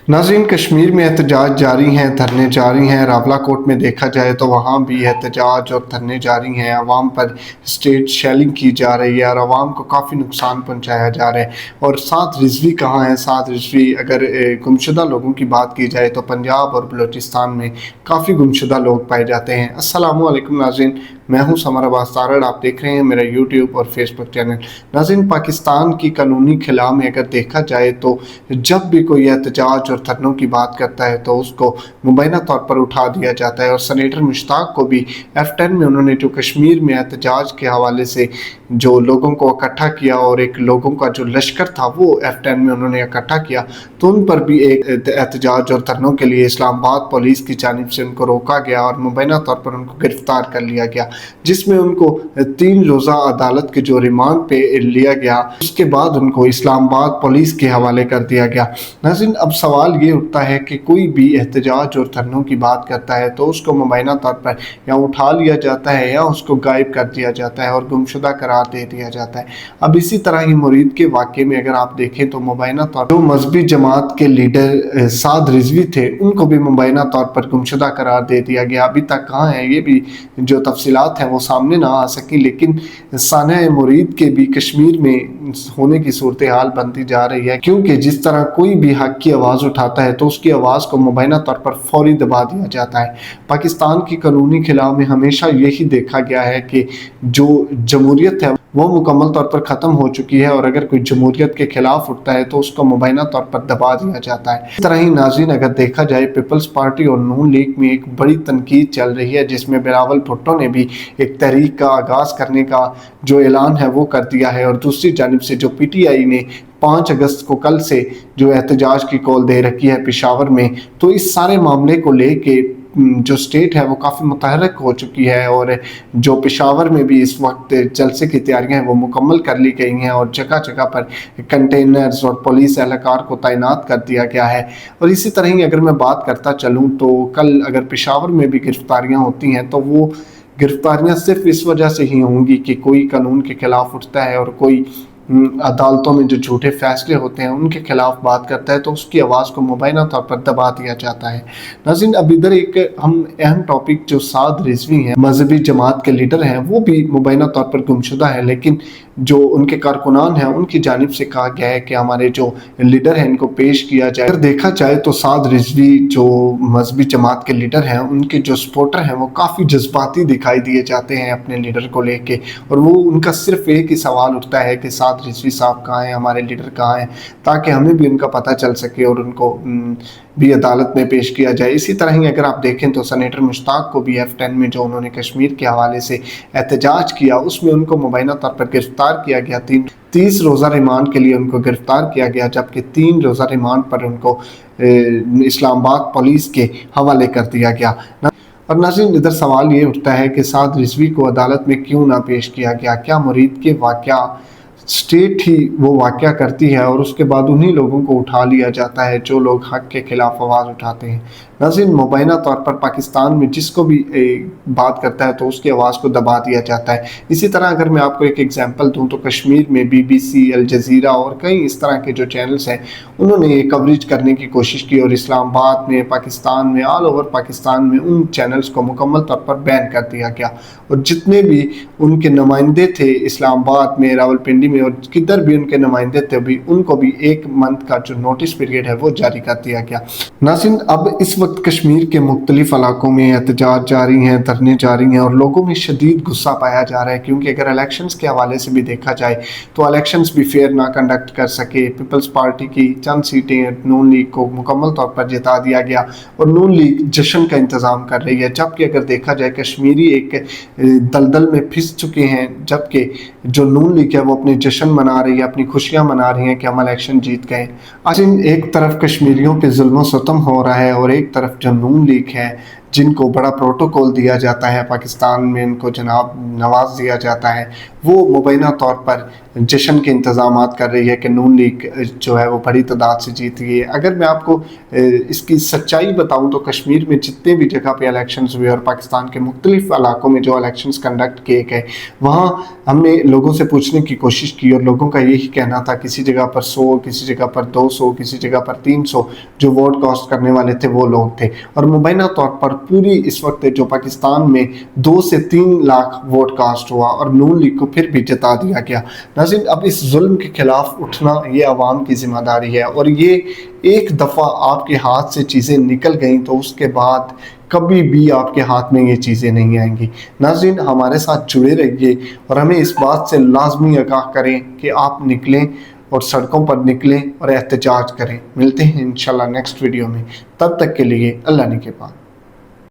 नाज़रीन, कश्मीर में एहतजाज जारी हैं, धरने जारी हैं। रावलाकोट में देखा जाए तो वहाँ भी एहतजाज और धरने जारी हैं। आवाम पर स्टेट शेलिंग की जा रही है और आवाम को काफ़ी नुकसान पहुँचाया जा रहा है। और साथ रिजवी कहाँ है? साथ रिजवी अगर गुमशुदा लोगों की बात की जाए तो पंजाब और बलूचिस्तान में काफ़ी गुमशुदा लोग पाए जाते हैं। अस्सलामु अलैकुम नाज़रीन, मैं हूं समर अब्बास तारड़। आप देख रहे हैं मेरा यूट्यूब और फेसबुक चैनल। नाज़रीन, पाकिस्तान की कानूनी खिला में अगर देखा जाए तो जब भी कोई एहतजाज और धरनों की बात करता है तो उसको मुबैना तौर पर उठा दिया जाता है। और सेनेटर मुश्ताक को भी F10 में उन्होंने जो कश्मीर में एहतजाज के हवाले से जो लोगों को इकट्ठा किया और एक लोगों का जो लश्कर था वो F10 में उन्होंने इकट्ठा किया, तो उन पर भी एक एहतजाज और धरनों के लिए इस्लामाबाद पुलिस की जानिब से उनको रोका गया और मुबैना तौर पर उनको गिरफ्तार कर लिया गया, जिसमें उनको 3 रोज़ा अदालत के जो रिमांड पे लिया गया उसके बाद उनको इस्लामाबाद पुलिस के हवाले कर दिया गया। नाज़रीन, अब सवाल ये उठता है कि कोई भी एहतजाज और धरनों की बात करता है तो उसको मुबैना तौर पर या उठा लिया जाता है या उसको गायब कर दिया जाता है और गुमशुदा करार दे दिया जाता है। अब इसी तरह ही मुरीद के वाक़े में अगर आप देखें तो मुबैना तौर पर जो मजहबी जमात के लीडर साद रिजवी थे उनको भी मुबैना तौर पर गुमशुदा करार दे दिया गया। अभी तक कहाँ है ये भी जो तफसीलात हैं वो सामने ना आ सकी, लेकिन साना मुरीद के भी कश्मीर में होने की सूरत हाल बनती जा रही है, क्योंकि जिस तरह कोई भी हक की आवाज़ उठाता है तो उसकी आवाज़ को मुबैना तौर पर फौरी दबा दिया जाता है। पाकिस्तान की कानूनी खिला में हमेशा यही देखा गया है कि जो जमहूरियत है वो मुकम्मल तौर पर ख़त्म हो चुकी है और अगर कोई जमहूरियत के खिलाफ उठता है तो उसको मुबैना तौर पर दबा दिया जाता है। इस तरह ही नाज़रीन, अगर देखा जाए पीपल्स पार्टी और नून लीग में एक बड़ी तनकीद चल रही है, जिसमें बिलावल भुट्टो ने भी एक तहरीक का आगाज़ करने का जो ऐलान है वो कर दिया है। और दूसरी जानिब से जो PTI ने 5 अगस्त को कल से जो एहतजाज की कॉल दे रखी है पेशावर में, तो इस सारे मामले को लेके जो स्टेट है वो काफ़ी मुतहरक हो चुकी है और जो पेशावर में भी इस वक्त जलसे की तैयारियां हैं वो मुकम्मल कर ली गई हैं और जगह जगह पर कंटेनर्स और पुलिस एहलकार को तैनात कर दिया गया है। और इसी तरह ही अगर मैं बात करता चलूँ तो कल अगर पेशावर में भी गिरफ्तारियाँ होती हैं तो वो गिरफ्तारियाँ सिर्फ इस वजह से ही होंगी कि कोई कानून के खिलाफ उठता है और कोई अदालतों में जो झूठे फैसले होते हैं उनके खिलाफ बात करता है तो उसकी आवाज़ को मुबैना तौर पर दबा दिया जाता है। नाज़रीन, अब इधर एक हम अहम टॉपिक जो साद रिजवी हैं, मजहबी जमात के लीडर हैं, वो भी मुबैना तौर पर गुमशुदा है, लेकिन जो उनके कारकुनान हैं उनकी जानिब से कहा गया है कि हमारे जो लीडर हैं इनको पेश किया जाए। अगर देखा जाए तो साद रिजवी जो मजहबी जमात के लीडर हैं उनके जो सपोर्टर हैं वो काफ़ी जज्बाती दिखाई दिए जाते हैं अपने लीडर को लेके, और वो उनका सिर्फ एक ही सवाल उठता है कि साद रिजवी साहब कहाँ हैं, हमारे लीडर कहाँ हैं, ताकि हमें भी उनका पता चल सके और उनको भी अदालत में पेश किया जाए। इसी तरह ही अगर आप देखें तो सेनेटर मुश्ताक को भी F10 में जो उन्होंने कश्मीर के हवाले से एहतजाज किया उसमें उनको मुबैना तौर पर गिरफ्तार किया गया। 30 रोज़ा रिमांड के लिए उनको गिरफ्तार किया गया, जबकि 3 रोज़ा रिमांड पर उनको इस्लामाबाद पुलिस के हवाले कर दिया गया। और नाज़रीन, इधर सवाल ये उठता है कि साद रिजवी को अदालत में क्यों ना पेश किया गया? क्या मुरीद के वाक़या स्टेट ही वो वाक़या करती है और उसके बाद उन्हीं लोगों को उठा लिया जाता है जो लोग हक के खिलाफ आवाज़ उठाते हैं? नाज़रीन, मुबैना तौर पर पाकिस्तान में जिसको भी बात करता है तो उसकी आवाज़ को दबा दिया जाता है। इसी तरह अगर मैं आपको एक एग्जांपल दूं तो कश्मीर में BBC, अल जज़ीरा और कई इस तरह के जो चैनल्स हैं उन्होंने कवरेज करने की कोशिश की और इस्लामाबाद में, पाकिस्तान में, ऑल ओवर पाकिस्तान में उन चैनल्स को मुकम्मल तौर पर बैन कर दिया गया। और जितने भी उनके नुमाइंदे थे इस्लामाबाद में, रावलपिंडी में और किधर भी उनके नुमाइंदे थे भी उनको भी 1 मंथ का जो नोटिस पीरियड है वो जारी कर दिया गया। नाज़रीन, अब इस वक्त कश्मीर के मुख्तलिफ इलाकों में एहतजाज जारी हैं, धरने जारी हैं और लोगों में शदीद गुस्सा पाया जा रहा है, क्योंकि अगर इलेक्शंस के हवाले से भी देखा जाए तो इलेक्शंस भी फेयर ना कंडक्ट कर सके। पीपल्स पार्टी की चंद सीटें नून लीग को मुकम्मल तौर पर जिता दिया गया और नून लीग जश्न का इंतज़ाम कर रही है, जबकि अगर देखा जाए कश्मीरी एक दलदल में फिस चुके हैं, जबकि जो नून लीग है वो अपने जश्न मना रही है, अपनी खुशियाँ मना रही हैं कि हम इलेक्शन जीत गए। आज एक तरफ कश्मीरियों पे जुल्म सितम हो रहा है और एक तरफ जो नून लीग है جن کو بڑا پروٹوکول دیا جاتا ہے پاکستان میں، ان کو جناب نواز دیا جاتا ہے، وہ مبینہ طور پر جشن کے انتظامات کر رہی ہے کہ نون لیگ جو ہے وہ بڑی تعداد سے جیت گئی ہے۔ اگر میں آپ کو اس کی سچائی بتاؤں تو کشمیر میں جتنے بھی جگہ پہ الیکشنز ہوئے اور پاکستان کے مختلف علاقوں میں جو الیکشنز کنڈکٹ کیے گئے، وہاں ہم نے لوگوں سے پوچھنے کی کوشش کی اور لوگوں کا یہی کہنا تھا کسی جگہ پر 100، کسی جگہ پر 200، کسی جگہ پر 300 جو ووٹ کاسٹ کرنے والے تھے وہ لوگ تھے، اور مبینہ طور پر پوری اس وقت جو پاکستان میں 2 سے 3 لاکھ ووٹ کاسٹ ہوا اور نون لیگ کو پھر بھی جتا دیا گیا۔ ناظرین، اب اس ظلم کے خلاف اٹھنا یہ عوام کی ذمہ داری ہے، اور یہ ایک دفعہ آپ کے ہاتھ سے چیزیں نکل گئیں تو اس کے بعد کبھی بھی آپ کے ہاتھ میں یہ چیزیں نہیں آئیں گی۔ ناظرین، ہمارے ساتھ جڑے رہیے اور ہمیں اس بات سے لازمی آگاہ کریں کہ آپ نکلیں اور سڑکوں پر نکلیں اور احتجاج کریں۔ ملتے ہیں انشاءاللہ نیکسٹ ویڈیو میں، تب تک کے لیے اللہ نگہبان۔